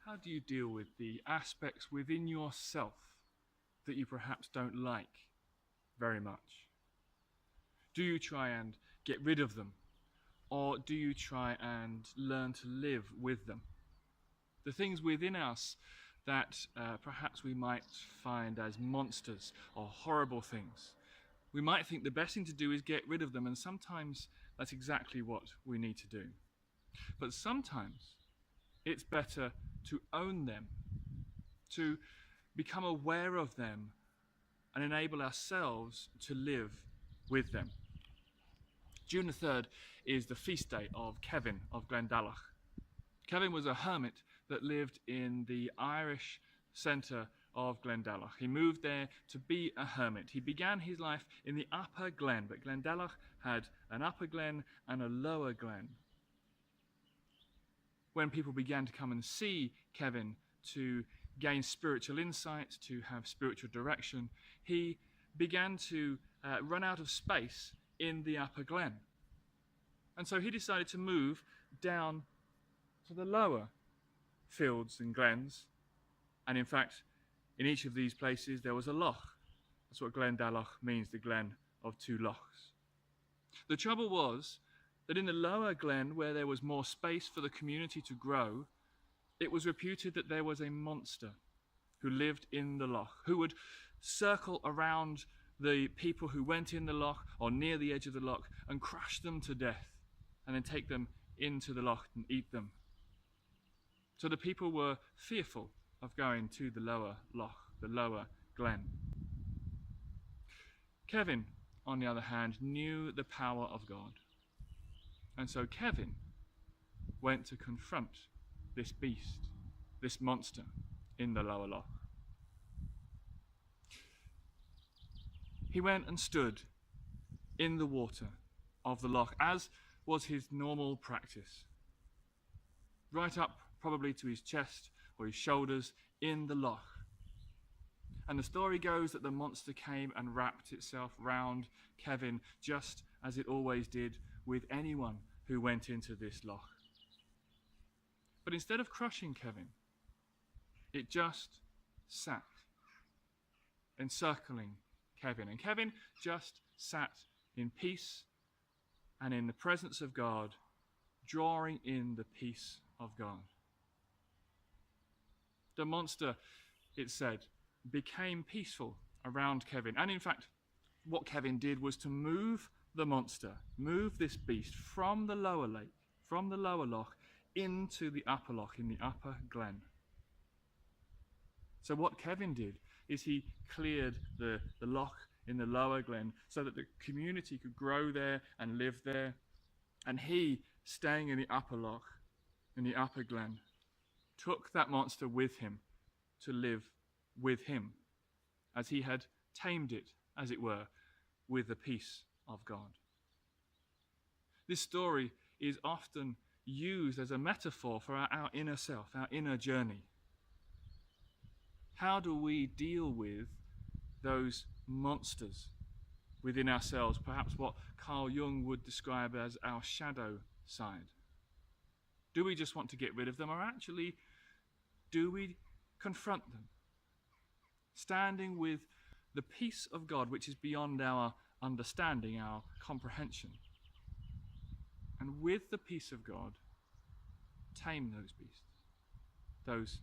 How do you deal with the aspects within yourself that you perhaps don't like very much? Do you try and get rid of them? Or do you try and learn to live with them? The things within us that perhaps we might find as monsters or horrible things, we might think the best thing to do is get rid of them, and sometimes that's exactly what we need to do. But sometimes it's better to own them, to become aware of them and enable ourselves to live with them. June the 3rd is the feast day of Kevin of Glendalough. Kevin was a hermit that lived in the Irish centre of Glendalough. He moved there to be a hermit. He began his life in the upper glen, but Glendalough had an upper glen and a lower glen. When people began to come and see Kevin to gain spiritual insight, to have spiritual direction, he began to run out of space in the upper glen. And so he decided to move down to the lower fields and glens. And in fact, in each of these places there was a loch. That's what Glendalough means, the glen of two lochs. The trouble was that in the lower glen, where there was more space for the community to grow, it was reputed that there was a monster who lived in the loch, who would circle around the people who went in the loch or near the edge of the loch and crush them to death and then take them into the loch and eat them. So the people were fearful of going to the lower loch, the lower glen. Kevin, on the other hand, knew the power of God. And so Kevin went to confront this beast, this monster in the lower loch. He went and stood in the water of the loch, as was his normal practice, right up probably to his chest or his shoulders in the loch. And the story goes that the monster came and wrapped itself round Kevin, just as it always did with anyone who went into this loch. But instead of crushing Kevin, it just sat, encircling Kevin. And Kevin just sat in peace and in the presence of God, drawing in the peace of God. The monster, it said, became peaceful around Kevin. And in fact, what Kevin did was to move the monster, move this beast from the lower lake, from the lower loch, into the upper loch, in the upper glen. So what Kevin did is he cleared the loch in the lower glen so that the community could grow there and live there. And he, staying in the upper loch, in the upper glen, took that monster with him to live with him, as he had tamed it, as it were, with the peace of God. This story is often used as a metaphor for our inner self, our inner journey. How do we deal with those monsters within ourselves, perhaps what Carl Jung would describe as our shadow side? Do we just want to get rid of them, or actually do we confront them, standing with the peace of God, which is beyond our understanding, our comprehension, and with the peace of God tame those beasts, those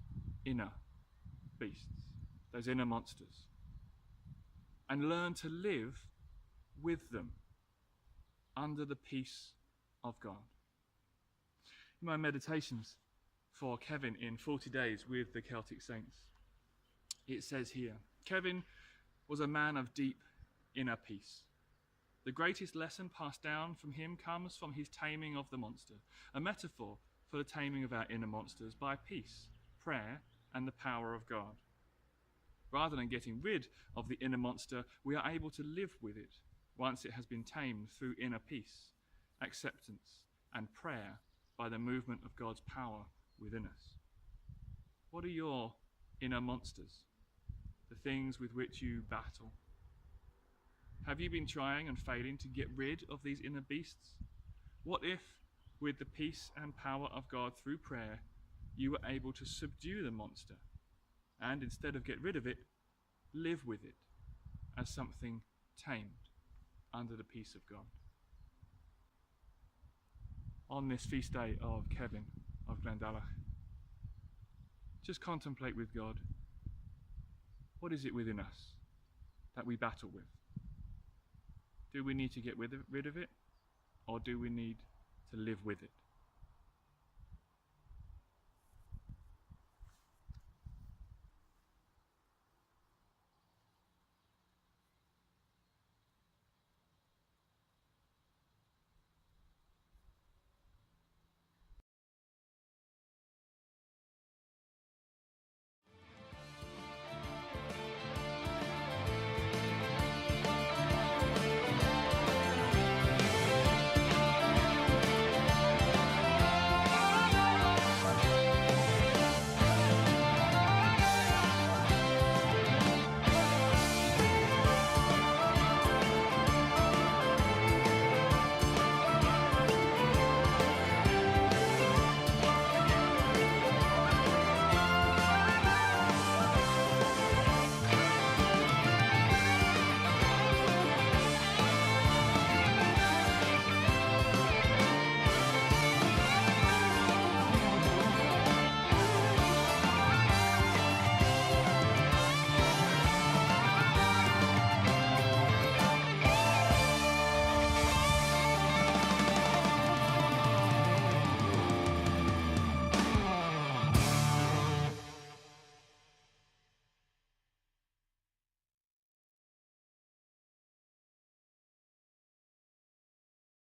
inner beasts, those inner monsters, and learn to live with them under the peace of God? In my meditations for Kevin in 40 Days with the Celtic Saints, it says here, Kevin was a man of deep inner peace. The greatest lesson passed down from him comes from his taming of the monster, a metaphor for the taming of our inner monsters by peace, prayer, and the power of God. Rather than getting rid of the inner monster, we are able to live with it once it has been tamed through inner peace, acceptance, and prayer by the movement of God's power within us. What are your inner monsters? The things with which you battle? Have you been trying and failing to get rid of these inner beasts? What if, with the peace and power of God through prayer, you were able to subdue the monster and, instead of get rid of it, live with it as something tamed under the peace of God. On this feast day of Kevin of Glendalach, just contemplate with God, what is it within us that we battle with? Do we need to get rid of it, or do we need to live with it?